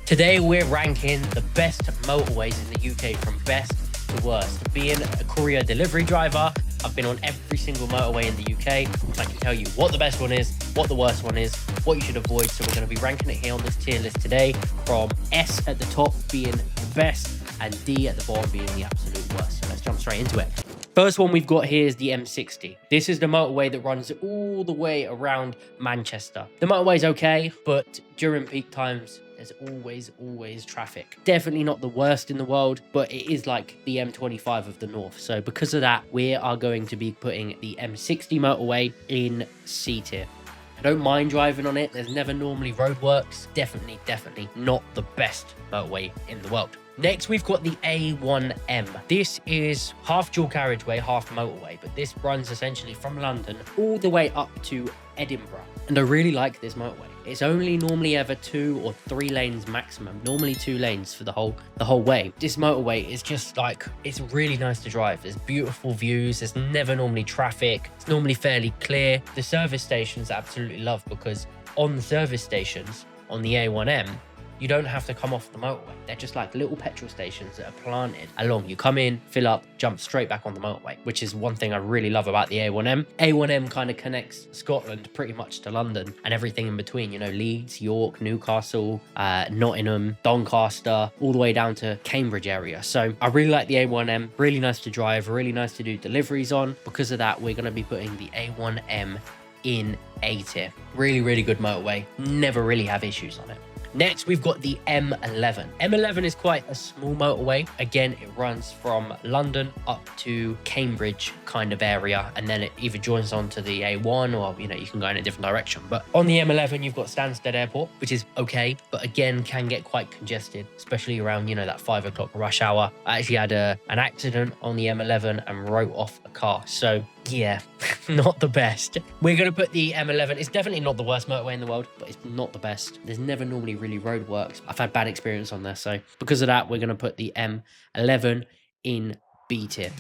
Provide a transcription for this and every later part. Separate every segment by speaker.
Speaker 1: Today we're ranking the best motorways in the UK from best to worst. Being a courier delivery driver, I've been on every single motorway in the UK. I can tell you what the best one is, what the worst one is, what you should avoid. So we're going to be ranking it here on this tier list today, from S at the top being the best and D at the bottom being the absolute worst. So let's jump straight into it. First one we've got here is the M60. This is the motorway that runs all the way around Manchester. The motorway's okay, but during peak times, there's always traffic. Definitely not the worst in the world, but it is like the M25 of the north. So because of that, we are going to be putting the M60 motorway in C tier. I don't mind driving on it. There's never normally roadworks. Definitely not the best motorway in the world. Next, we've got the A1M. This is half dual carriageway, half motorway, but this runs essentially from London all the way up to Edinburgh. And I really like this motorway. It's only normally ever 2 or 3 lanes maximum, normally 2 lanes for the whole way. This motorway is just like, it's really nice to drive. There's beautiful views. There's never normally traffic. It's normally fairly clear. The service stations I absolutely love, because on the service stations on the A1M, you don't have to come off the motorway. They're just like little petrol stations that are planted along. You come in, fill up, jump straight back on the motorway, which is one thing I really love about the A1M. A1M kind of connects Scotland pretty much to London and everything in between, you know, Leeds, York, Newcastle, Nottingham, Doncaster, all the way down to Cambridge area. So I really like the A1M, really nice to drive, really nice to do deliveries on. Because of that, we're going to be putting the A1M in A tier. Really good motorway. Never really have issues on it. Next, we've got the M11. M11 is quite a small motorway. Again, it runs from London up to Cambridge kind of area, and then it either joins onto the A1 or, you know, you can go in a different direction. But on the M11, you've got Stansted Airport, which is okay, but again, can get quite congested, especially around, you know, that 5 o'clock rush hour. I actually had an accident on the M11 and wrote off a car. So yeah, not the best. We're going to put the M11. It's definitely not the worst motorway in the world, but it's not the best. There's never normally really roadworks. I've had bad experience on there. So because of that, we're going to put the M11 in B tier.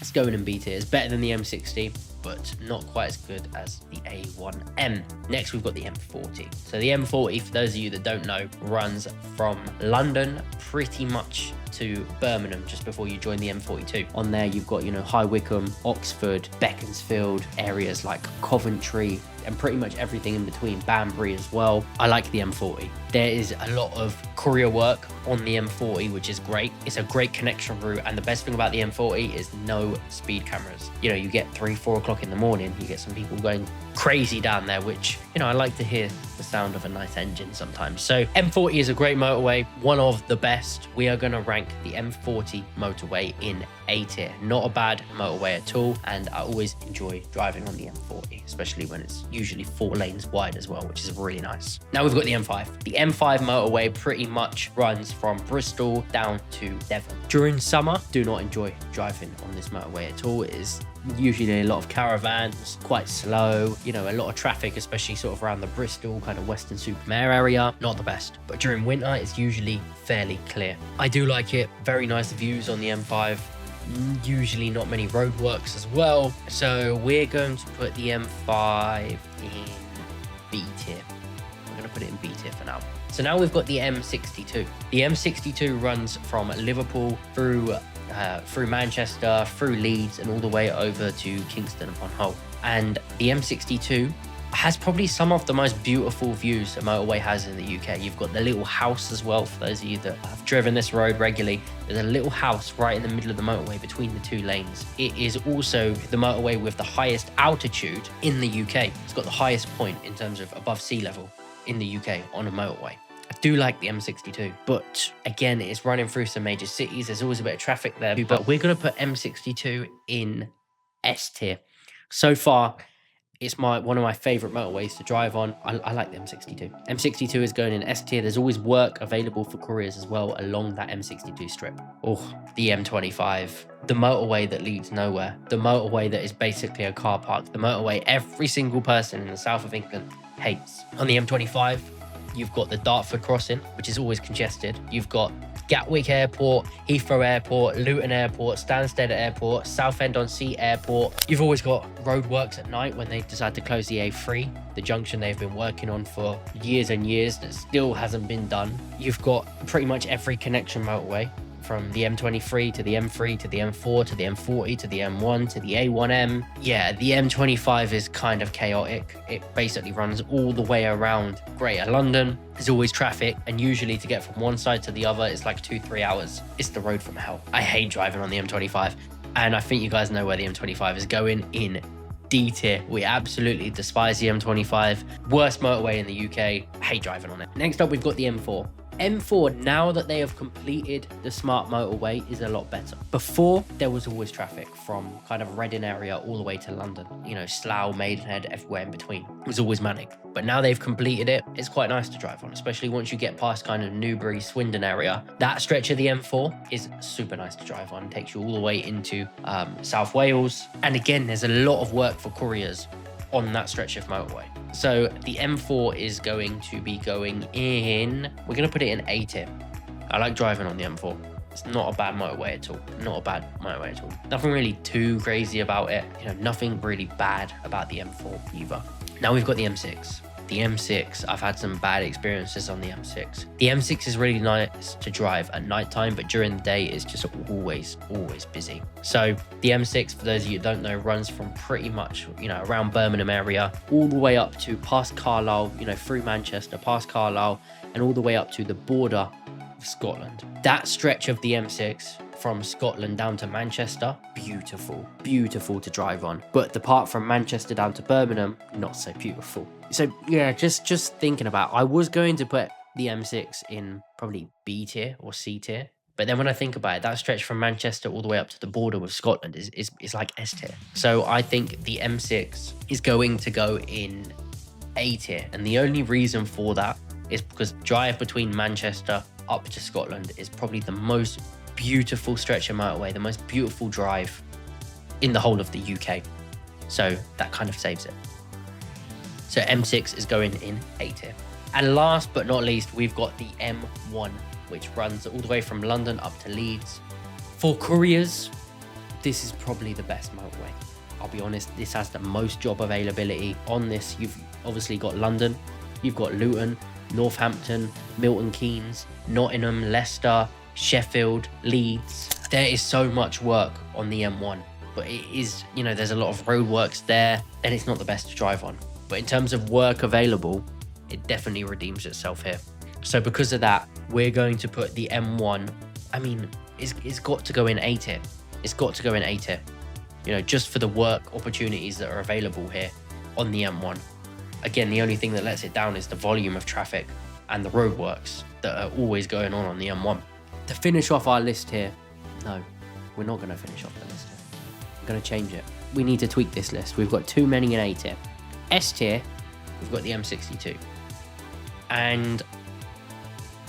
Speaker 1: It's going in B tier. It's better than the M60, but not quite as good as the A1M. Next, we've got the M40. So the M40, for those of you that don't know, runs from London pretty much to Birmingham just before you join the M42. On there, you've got, you know, High Wycombe, Oxford, Beaconsfield, areas like Coventry, and pretty much everything in between, Banbury as well. I like the M40. There is a lot of courier work on the M40, which is great. It's a great connection route, and the best thing about the M40 is no speed cameras. You know, you get 3-4 o'clock in the morning, you get some people going crazy down there, which, you know, I like to hear the sound of a nice engine sometimes. So M40 is a great motorway, one of the best. We are going to rank the M40 motorway in A tier. Not a bad motorway at all, and I always enjoy driving on the M40, especially when it's usually 4 lanes wide as well, which is really nice. Now we've got the M5. The M5 motorway pretty much runs from Bristol down to Devon. During summer, do not enjoy driving on this motorway at all. It is usually a lot of caravans, quite slow, you know, a lot of traffic, especially sort of around the Bristol kind of Weston-super-Mare area. Not the best, but during winter it's usually fairly clear. I do like it. Very nice views on the M5. Usually not many roadworks as well. So we're going to put the M5 in B tier. I'm going to put it in B tier for now. So now we've got the M62. The M62 runs from Liverpool through Manchester, through Leeds, and all the way over to Kingston upon Hull. And the M62 has probably some of the most beautiful views a motorway has in the UK. You've got the little house as well. For those of you that have driven this road regularly, there's a little house right in the middle of the motorway between the 2 lanes. It is also the motorway with the highest altitude in the UK. It's got the highest point in terms of above sea level in the UK on a motorway. I do like the M62, but again, it's running through some major cities. There's always a bit of traffic there, but we're going to put M62 in S tier. So far, it's one of my favorite motorways to drive on. I like the M62. M62 is going in S tier. There's always work available for couriers as well along that M62 strip. Oh, the M25, the motorway that leads nowhere, the motorway that is basically a car park, the motorway every single person in the south of England hates. On the M25, you've got the Dartford crossing, which is always congested. You've got Gatwick Airport, Heathrow Airport, Luton Airport, Stansted Airport, Southend-on-Sea Airport. You've always got roadworks at night when they decide to close the A3, the junction they've been working on for years and years that still hasn't been done. You've got pretty much every connection motorway, from the M23 to the M3 to the M4 to the M40 to the M1 to the A1M. Yeah, the M25 is kind of chaotic. It basically runs all the way around Greater London. There's always traffic, and usually to get from one side to the other, it's like 2-3 hours. It's the road from hell. I hate driving on the M25, and I think you guys know where the M25 is going in D tier. We absolutely despise the M25. Worst motorway in the UK. Hate driving on it. Next up, we've got the M4. M4, now that they have completed the smart motorway, is a lot better. Before, there was always traffic from kind of Reading area all the way to London. You know, Slough, Maidenhead, everywhere in between. It was always manic. But now they've completed it, it's quite nice to drive on, especially once you get past kind of Newbury, Swindon area. That stretch of the M4 is super nice to drive on. It takes you all the way into South Wales. And again, there's a lot of work for couriers on that stretch of motorway. So the M4 is going to be going in, we're going to put it in A tier. I like driving on the M4. It's not a bad motorway at all. Not a bad motorway at all. Nothing really too crazy about it. You know, nothing really bad about the M4 either. Now we've got the M6. The M6, I've had some bad experiences on the M6. The M6 is really nice to drive at nighttime, but during the day it's just always busy. So the M6, for those of you who don't know, runs from pretty much, you know, around Birmingham area, all the way up to past Carlisle, you know, through Manchester, past Carlisle, and all the way up to the border of Scotland. That stretch of the M6 from Scotland down to Manchester, beautiful to drive on. But the part from Manchester down to Birmingham, not so beautiful. So yeah, just thinking about, I was going to put the M6 in probably B tier or C tier. But then when I think about it, that stretch from Manchester all the way up to the border with Scotland is like S tier. So I think the M6 is going to go in A tier. And the only reason for that is because drive between Manchester up to Scotland is probably the most beautiful stretch of motorway, the most beautiful drive in the whole of the UK. So that kind of saves it. So M6 is going in A tier. And last but not least, we've got the M1, which runs all the way from London up to Leeds. For couriers, this is probably the best motorway. I'll be honest, this has the most job availability. On this, you've obviously got London, you've got Luton, Northampton, Milton Keynes, Nottingham, Leicester, Sheffield, Leeds. There is so much work on the M1, but it is, you know, there's a lot of roadworks there, and it's not the best to drive on. But in terms of work available, it definitely redeems itself here. So because of that, we're going to put the M1, I mean, it's got to go in A tier. It's got to go in A tier. You know, just for the work opportunities that are available here on the M1. Again, the only thing that lets it down is the volume of traffic and the roadworks that are always going on the M1. To finish off our list here, no, we're not going to finish off the list here. I'm going to change it. We need to tweak this list. We've got too many in A tier. S tier, we've got the M62. And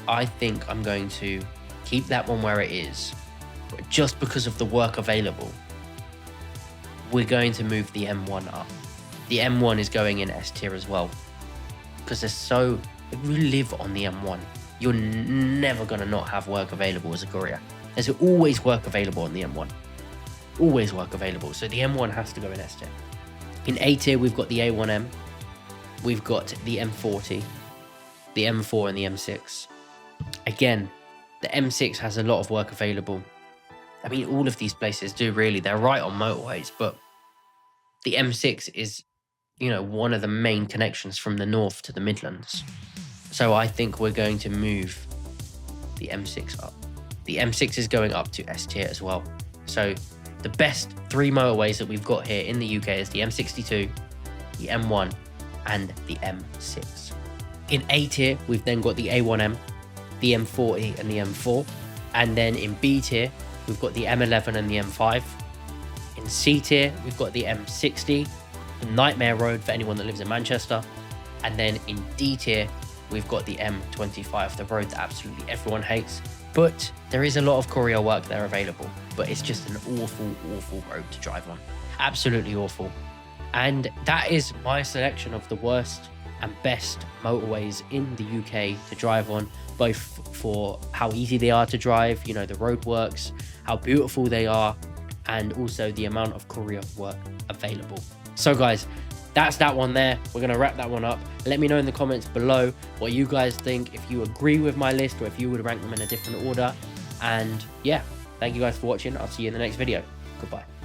Speaker 1: I think I'm going to keep that one where it is. But just because of the work available, we're going to move the M1 up. The M1 is going in S tier as well. Because if you live on the M1, you're never going to not have work available as a courier. There's always work available on the M1. Always work available. So the M1 has to go in S tier. In A tier, we've got the A1M. We've got the M40, the M4 and the M6. Again, the M6 has a lot of work available. I mean, all of these places do really. They're right on motorways, but the M6 is, you know, one of the main connections from the north to the Midlands. So I think we're going to move the M6 up. The M6 is going up to S tier as well. So the best three motorways that we've got here in the UK is the M62, the M1, and the M6. In A tier, we've then got the A1M, the M40 and the M4. And then in B tier, we've got the M11 and the M5. In C tier, we've got the M60, the Nightmare Road for anyone that lives in Manchester. And then in D tier, we've got the M25, the road that absolutely everyone hates. But there is a lot of courier work there available, but it's just an awful road to drive on. Absolutely awful. And that is my selection of the worst and best motorways in the UK to drive on. both for how easy they are to drive, you know, the roadworks, how beautiful they are, and also the amount of courier work available. So guys, that's that one there. We're gonna wrap that one up. Let me know in the comments below what you guys think, if you agree with my list or if you would rank them in a different order. And yeah, thank you guys for watching. I'll see you in the next video. Goodbye.